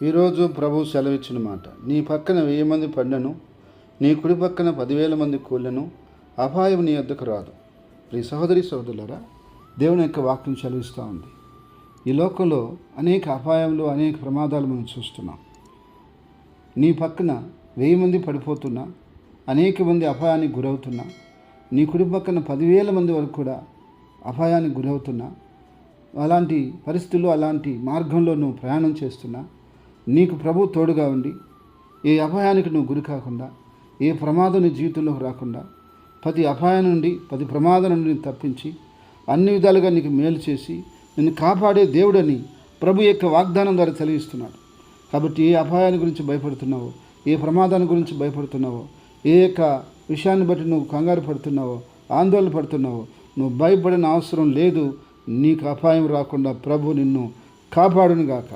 ఈరోజు ప్రభు సెలవిచ్చిన మాట, నీ పక్కన 1000 మంది పడినను, నీ కుడి పక్కన 10,000 మంది కూలినను అపాయం నీ వద్దకు రాదు. ప్రియ సహోదరి సహోదరులారా, దేవుని యొక్క వాక్యం సెలవిస్తూ ఉంది. ఈ లోకంలో అనేక అపాయములు, అనేక ప్రమాదాలు మనం చూస్తున్నాం. నీ పక్కన 1000 మంది పడిపోతున్నా, అనేక మంది అపాయానికి గురవుతున్నా, నీ కుడి పక్కన 10,000 మంది వరకు కూడా అపాయానికి గురవుతున్నా, అలాంటి పరిస్థితుల్లో, అలాంటి మార్గంలో నువ్వు ప్రయాణం చేస్తున్నా, నీకు ప్రభు తోడుగా ఉండి ఏ అపాయానికి నువ్వు గురి కాకుండా, ఏ ప్రమాదం నీ జీవితంలోకి రాకుండా, ప్రతి అపాయం నుండి, ప్రతి ప్రమాదం నుండి తప్పించి అన్ని విధాలుగా నీకు మేలు చేసి నిన్ను కాపాడే దేవుడని ప్రభు యొక్క వాగ్దానం ద్వారా తెలియజేస్తున్నాడు. కాబట్టి ఏ అపాయాన్ని గురించి భయపడుతున్నావో, ఏ ప్రమాదాన్ని గురించి భయపడుతున్నావో, ఏ యొక్క విషయాన్ని బట్టి నువ్వు కంగారు పడుతున్నావో, ఆందోళన పడుతున్నావో, నువ్వు భయపడిన అవసరం లేదు. నీకు అపాయం రాకుండా ప్రభు నిన్ను కాపాడునుగాక.